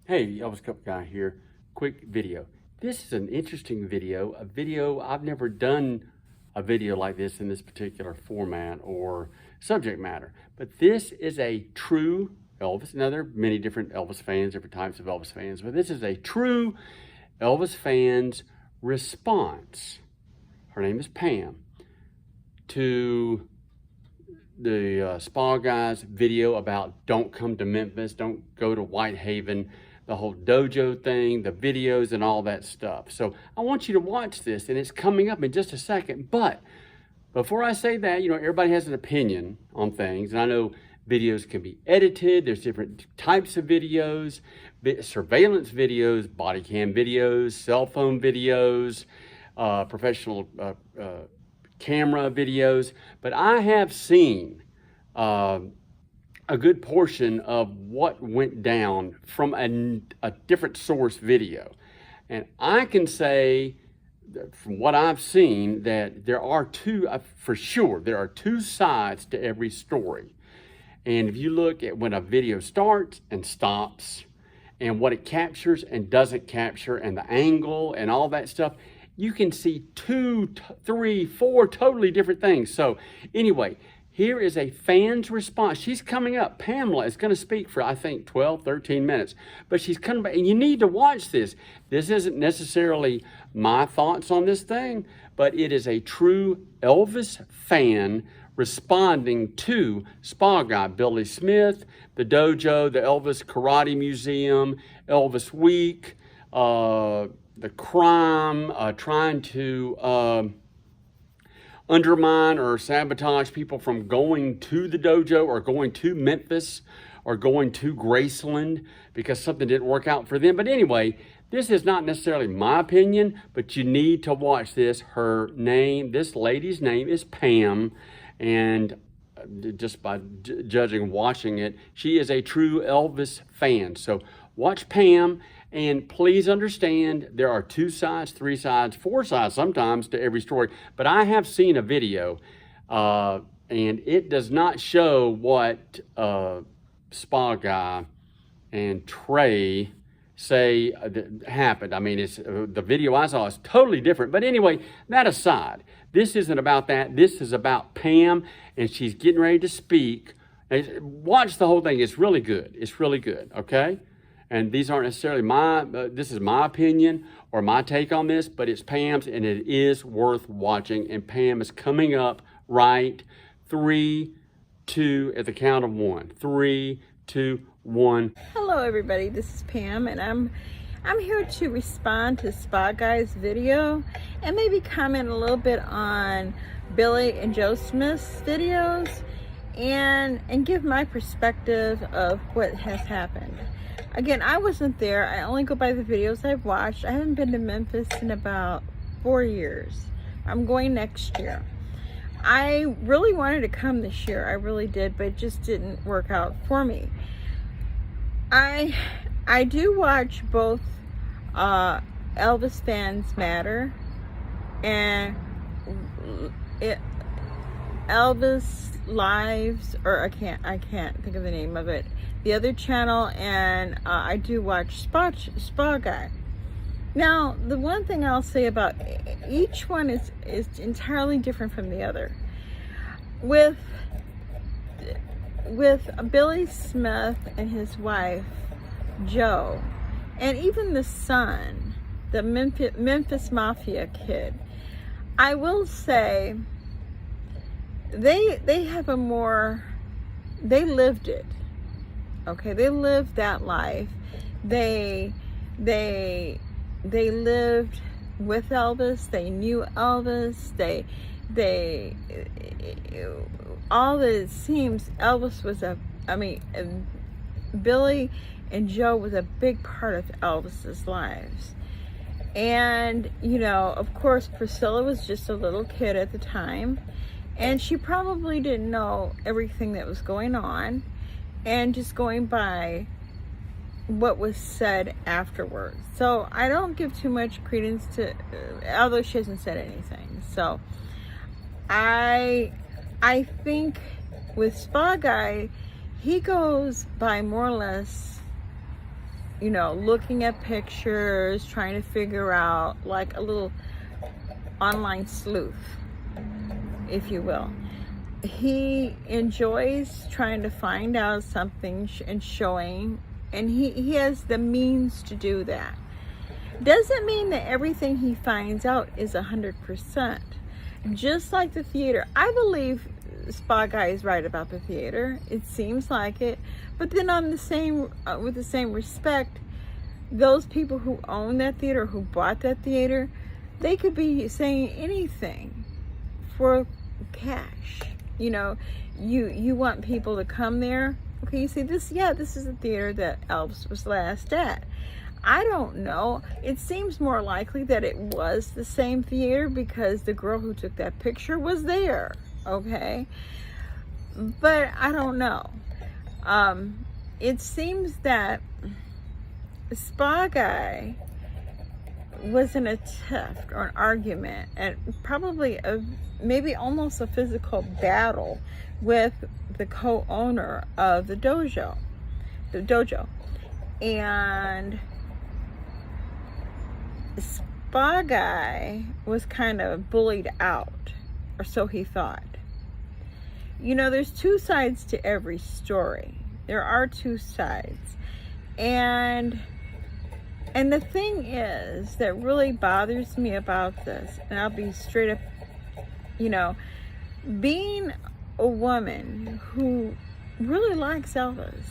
Hey, Elvis Cup Guy here. Quick video. This is an interesting video, I've never done a video like this in this particular format or subject matter. But this is a true Elvis. Now, there are many different Elvis fans, different types of Elvis fans, but this is a true Elvis fan's response. Her name is Pam, to the Spa Guy's video about don't come to Memphis, don't go to Whitehaven, the whole dojo thing, the videos and all that stuff. So I want you to watch this, and it's coming up in just a second. But before I say that, you know, everybody has an opinion on things, and I know videos can be edited. There's different types of videos, surveillance videos, body cam videos, cell phone videos, professional camera videos. But I have seen a good portion of what went down from a different source video. And I can say, from what I've seen, that there are two, for sure, there are two sides to every story. And if you look at when a video starts and stops, and what it captures and doesn't capture, and the angle and all that stuff, you can see two, three, four totally different things. So anyway, here is a fan's response. She's coming up. Pamela is going to speak for, I think, 12, 13 minutes. But she's coming back, and you need to watch this. This isn't necessarily my thoughts on this thing, but it is a true Elvis fan responding to Spa Guy, Billy Smith, the dojo, the Elvis Karate Museum, Elvis Week, the crime, trying to undermine or sabotage people from going to the dojo or going to Memphis or going to Graceland because something didn't work out for them. But anyway, this is not necessarily my opinion, but you need to watch this. Her name, this lady's name is Pam, and just by judging, watching it, she is a true Elvis fan. So watch Pam, and please understand there are two sides, three sides, four sides sometimes to every story. But I have seen a video, and it does not show what Spa Guy and Trey say happened. I mean, it's the video I saw is totally different. But anyway, that aside, this isn't about that. This is about Pam, and she's getting ready to speak. Watch the whole thing. It's really good. It's really good, okay? And these aren't necessarily this is my opinion or my take on this, but it's Pam's, and it is worth watching. And Pam is coming up right. 3, 2, at the count of 1. 3, 2, 1. Hello everybody, this is Pam, and I'm here to respond to Spa Guy's video and maybe comment a little bit on Billy and Joe Smith's videos and give my perspective of what has happened. Again, I wasn't there. I only go by the videos I've watched. I haven't been to Memphis in about 4 years. I'm going next year. I really wanted to come this year. I really did, but it just didn't work out for me. I do watch both Elvis Fans Matter and Elvis Lives, or I can't think of the name of it, the other channel, and I do watch Spa Guy. Now, the one thing I'll say about each one is entirely different from the other. With Billy Smith and his wife, Joe, and even the son, the Memphis Mafia kid, I will say they have a more, they lived it. Okay, they lived that life. They lived with Elvis. They knew Elvis. They all that it seems, Elvis was Billy and Joe was a big part of Elvis's lives. And, you know, of course, Priscilla was just a little kid at the time, and she probably didn't know everything that was going on, and just going by what was said afterwards. So I don't give too much credence to, although she hasn't said anything. So I think with Spa Guy, he goes by more or less you know, looking at pictures, trying to figure out, like a little online sleuth, if you will. He enjoys trying to find out something and showing, and he has the means to do that. Doesn't mean that everything he finds out is 100%. Just like the theater, I believe Spa Guy is right about the theater. It seems like it, but then on the same, with the same respect, those people who own that theater, who bought that theater, they could be saying anything for cash. You know, you want people to come there. Okay, you say this, yeah, this is the theater that Elvis was last at. I don't know. It seems more likely that it was the same theater because the girl who took that picture was there. Okay, but I don't know. It seems that Spa Guy was in a tiff or an argument, and probably maybe almost a physical battle with the co-owner of the dojo, and Spa Guy was kind of bullied out, or so he thought. You know, there's two sides to every story. There are two sides. And the thing is that really bothers me about this, and I'll be straight up, you know, being a woman who really likes Elvis,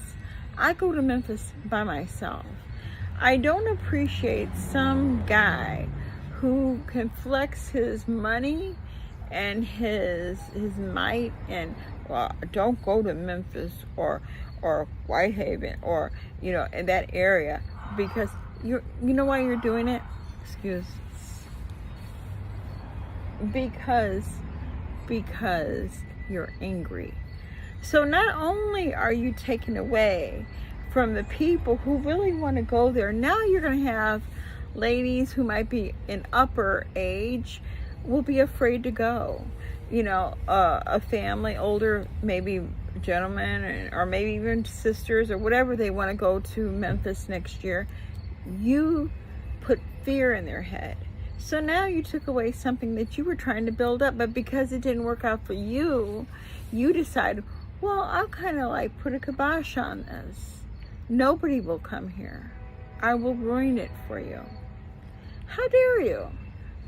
I go to Memphis by myself. I don't appreciate some guy who can flex his money and his might and, well, don't go to Memphis or Whitehaven or, you know, in that area, because you know why you're doing it? Because you're angry. So not only are you taking away from the people who really want to go there, now you're going to have ladies who might be in upper age will be afraid to go. You know, a family, older, maybe gentlemen, or maybe even sisters or whatever, they want to go to Memphis next year. You put fear in their head. So now you took away something that you were trying to build up, but because it didn't work out for you, you decided, well, I'll kind of like put a kibosh on this. Nobody will come here. I will ruin it for you. How dare you?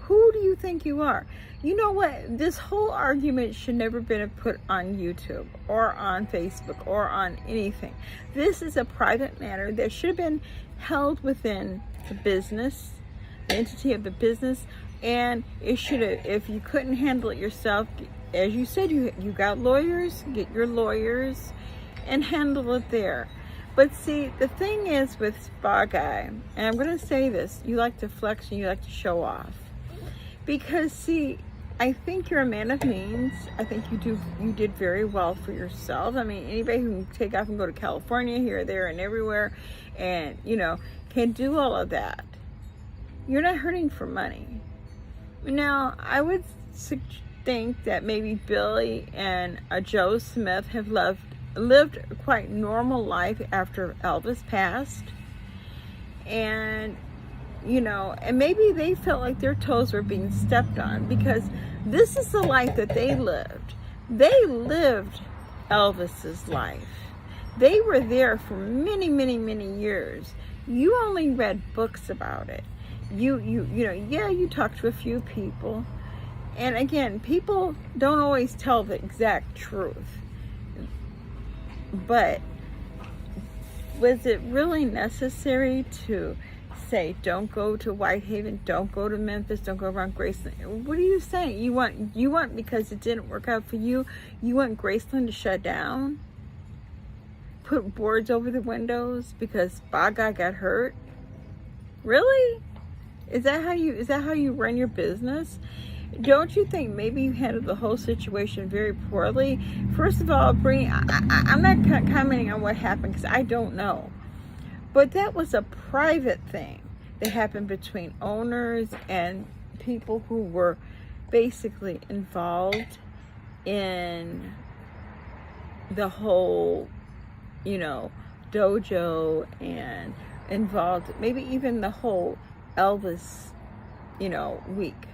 Who do you think you are? You know what? This whole argument should never been put on YouTube or on Facebook or on anything. This is a private matter that should have been held within the business, the entity of the business, and it should have, if you couldn't handle it yourself, as you said, you got lawyers, get your lawyers and handle it there. But see, the thing is with Spa Guy, and I'm going to say this, you like to flex and you like to show off. Because see, I think you're a man of means. I think you did very well for yourself. I mean, anybody who can take off and go to California, here, there, and everywhere, and, you know, can do all of that. You're not hurting for money. Now, I would think that maybe Billy and Joe Smith have lived a quite normal life after Elvis passed, and you know, and maybe they felt like their toes were being stepped on, because this is the life that they lived. They lived Elvis's life. They were there for many, many, many years. You only read books about it. You know, yeah, you talked to a few people, and again, people don't always tell the exact truth. But was it really necessary to say, don't go to Whitehaven, don't go to Memphis, don't go around Graceland? What are you saying? You want because it didn't work out for you, you want Graceland to shut down? Put boards over the windows because Spa Guy got hurt? Really? Is that how you run your business? Don't you think maybe you handled the whole situation very poorly? First of all, I'm not commenting on what happened because I don't know. But that was a private thing that happened between owners and people who were basically involved in the whole, you know, dojo and involved, maybe even the whole Elvis, week.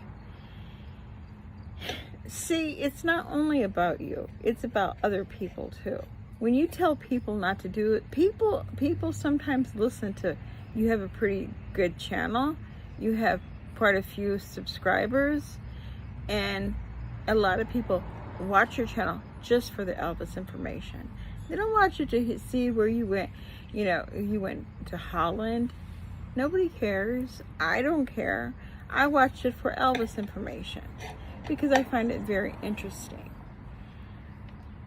See, it's not only about you, it's about other people too. When you tell people not to do it, people sometimes listen to, you have a pretty good channel, you have quite a few subscribers, and a lot of people watch your channel just for the Elvis information. They don't watch it to see where you went. You went to Holland. Nobody cares. I don't care. I watched it for Elvis information because I find it very interesting.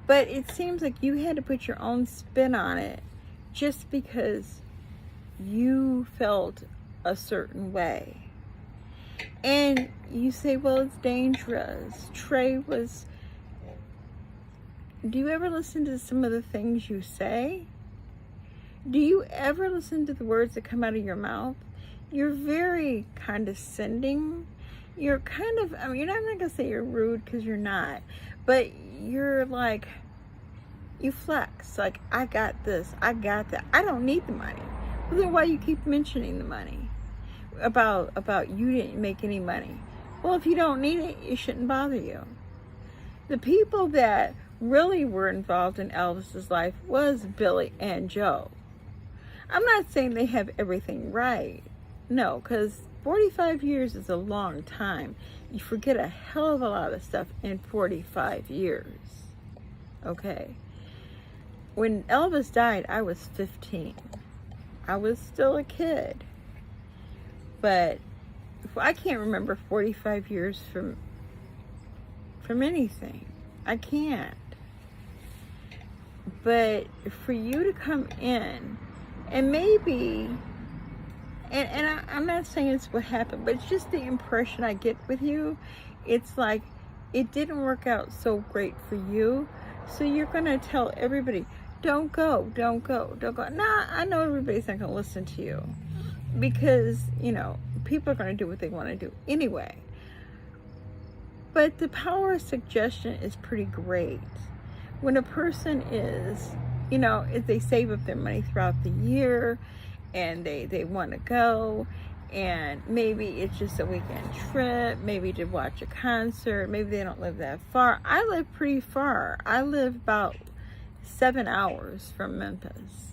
But it seems like you had to put your own spin on it just because you felt a certain way. And you say, well, it's dangerous. Trey was... Do you ever listen to some of the things you say? Do you ever listen to the words that come out of your mouth? You're very condescending. You're kind of, you're not going to say you're rude because you're not. But you're like, you flex. Like, I got this. I got that. I don't need the money. Well, then why you keep mentioning the money? About you didn't make any money. Well, if you don't need it, it shouldn't bother you. The people that really were involved in Elvis's life was Billy and Joe. I'm not saying they have everything right. No, because 45 years is a long time. You forget a hell of a lot of stuff in 45 years. Okay. When Elvis died, I was 15. I was still a kid. But I can't remember 45 years from anything. I can't. But for you to come in and maybe, and I'm not saying it's what happened, but it's just the impression I get with you. It's like it didn't work out so great for you. So you're going to tell everybody, don't go, don't go, don't go. Nah, I know everybody's not going to listen to you because, people are going to do what they want to do anyway. But the power of suggestion is pretty great. When a person is, if they save up their money throughout the year and they want to go, and maybe it's just a weekend trip, maybe to watch a concert, maybe they don't live that far. I live pretty far. I live about 7 hours from Memphis.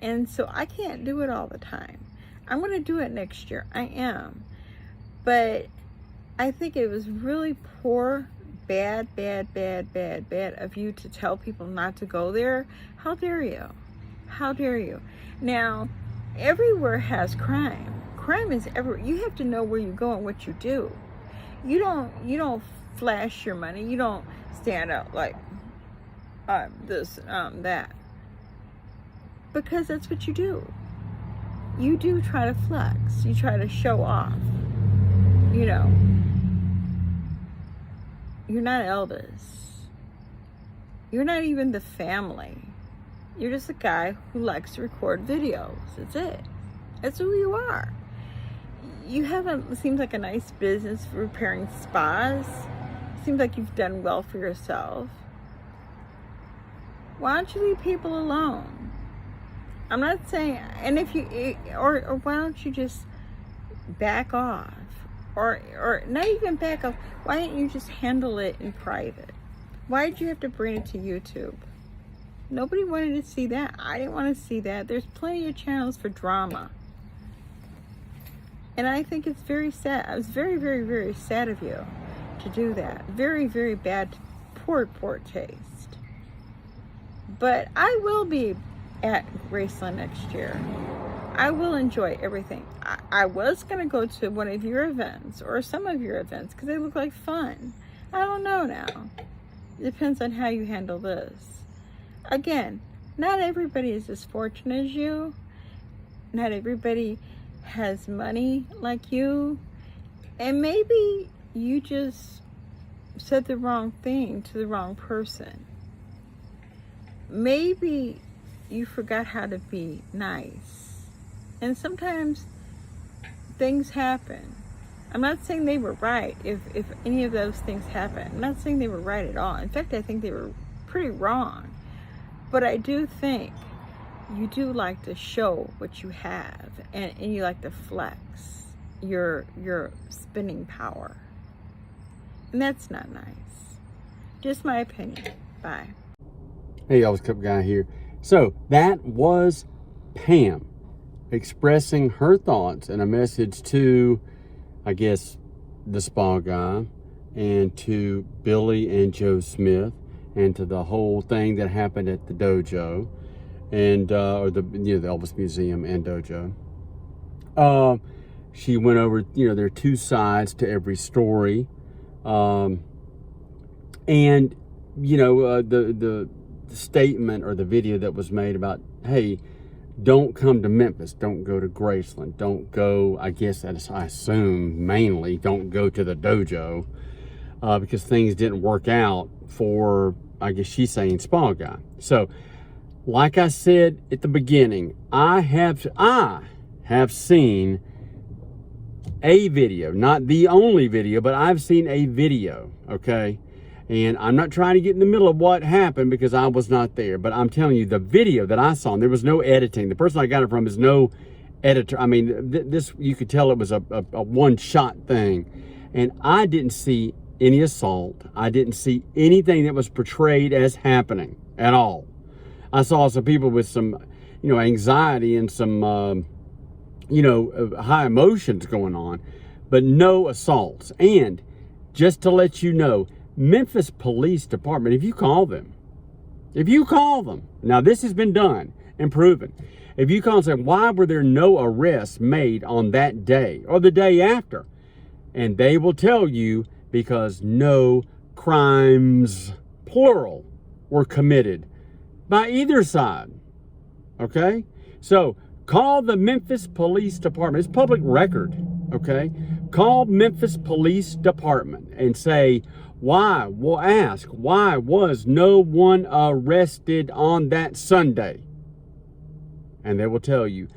And so I can't do it all the time. I'm going to do it next year. I am. But I think it was really poor, bad of you to tell people not to go there. How dare you? How dare you? Now, everywhere has crime. Crime is everywhere. You have to know where you go and what you do. You don't flash your money. You don't stand out like this, that. Because that's what you do. You do try to flex. You try to show off. You're not Elvis. You're not even the family. You're just a guy who likes to record videos. That's it. That's who you are. You have seems like a nice business for repairing spas. Seems like you've done well for yourself. Why don't you leave people alone? I'm not saying, and if you, or why don't you just back off? Or not even back off. Why didn't you just handle it in private? Why did you have to bring it to YouTube? Nobody wanted to see that. I didn't want to see that. There's plenty of channels for drama. And I think it's very sad. I was very sad of you to do that. Very bad, poor taste. But I will be at Graceland next year. I will enjoy everything. I was going to go to one of your events or some of your events because they look like fun. I don't know now. It depends on how you handle this. Again, not everybody is as fortunate as you. Not everybody has money like you. And maybe you just said the wrong thing to the wrong person. Maybe you forgot how to be nice. And sometimes things happen. I'm not saying they were right if any of those things happen. I'm not saying they were right at all. In fact, I think they were pretty wrong. But I do think you do like to show what you have, and you like to flex your spending power. And that's not nice. Just my opinion. Bye. Hey, Elvis Cup Guy here. So that was Pam expressing her thoughts and a message to, I guess, the spa guy, and to Billy and Joe Smith, and to the whole thing that happened at the dojo, and or the the Elvis Museum and dojo. She went over, there are two sides to every story, and the statement or the video that was made about, hey, don't come to Memphis, don't go to Graceland, don't go, I guess, I assume mainly, don't go to the dojo, because things didn't work out for, I guess she's saying, spa guy. So, like I said at the beginning, I have seen a video, not the only video, but I've seen a video, okay? And I'm not trying to get in the middle of what happened because I was not there, but I'm telling you, the video that I saw, and there was no editing. The person I got it from is no editor. I mean, this, you could tell it was a one-shot thing. And I didn't see any assault. I didn't see anything that was portrayed as happening at all. I saw some people with some, anxiety and some, high emotions going on, but no assaults. And just to let you know, Memphis Police Department, if you call them, now this has been done and proven. If you call and say, why were there no arrests made on that day or the day after? And they will tell you, because no crimes, plural, were committed by either side. Okay? So call the Memphis Police Department. It's public record. Okay? Call Memphis Police Department and say, why? We'll ask, why was no one arrested on that Sunday? And they will tell you,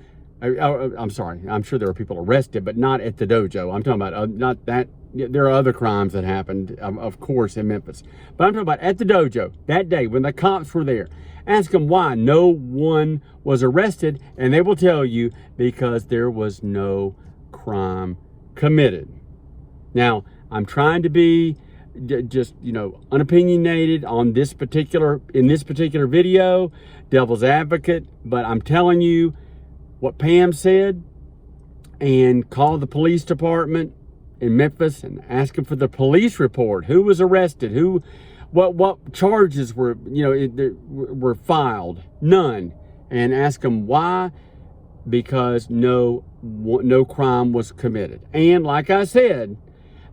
I'm sorry, I'm sure there were people arrested, but not at the dojo. I'm talking about not that. There are other crimes that happened, of course, in Memphis. But I'm talking about at the dojo, that day when the cops were there. Ask them why no one was arrested, and they will tell you, because there was no crime committed. Now, I'm trying to be just, unopinionated on in this particular video, devil's advocate, but I'm telling you what Pam said, and call the police department in Memphis and ask them for the police report. Who was arrested? What charges were, were filed? None. And ask them why, because no crime was committed. And like I said,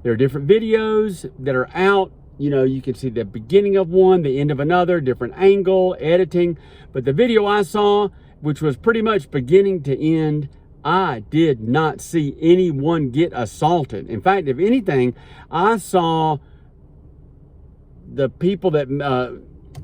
there are different videos that are out. You can see the beginning of one, the end of another, different angle, editing. But the video I saw, which was pretty much beginning to end, I did not see anyone get assaulted. In fact, if anything, I saw the people that,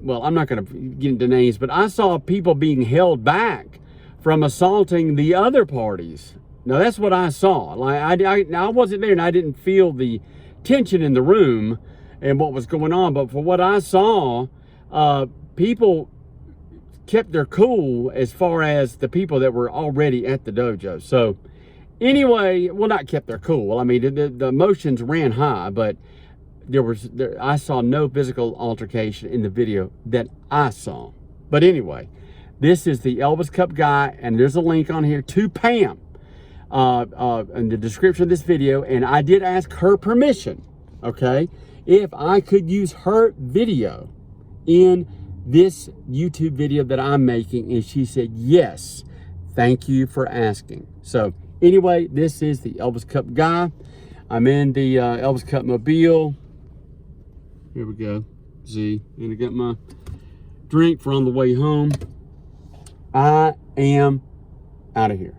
well, I'm not going to get into names, but I saw people being held back from assaulting the other parties. Now, that's what I saw. Like, I wasn't there, and I didn't feel the tension in the room and what was going on. But for what I saw, people kept their cool as far as the people that were already at the dojo. So anyway, well, not kept their cool. Well, I mean, the emotions ran high, but I saw no physical altercation in the video that I saw. But anyway, this is the Elvis Cup Guy, and there's a link on here to Pam in the description of this video. And I did ask her permission, okay, if I could use her video in this YouTube video that I'm making, and she said yes. Thank you for asking. So anyway, this is the Elvis Cup Guy. I'm in the Elvis Cup Mobile. Here we go. Z. And I got my drink for on the way home. I am out of here.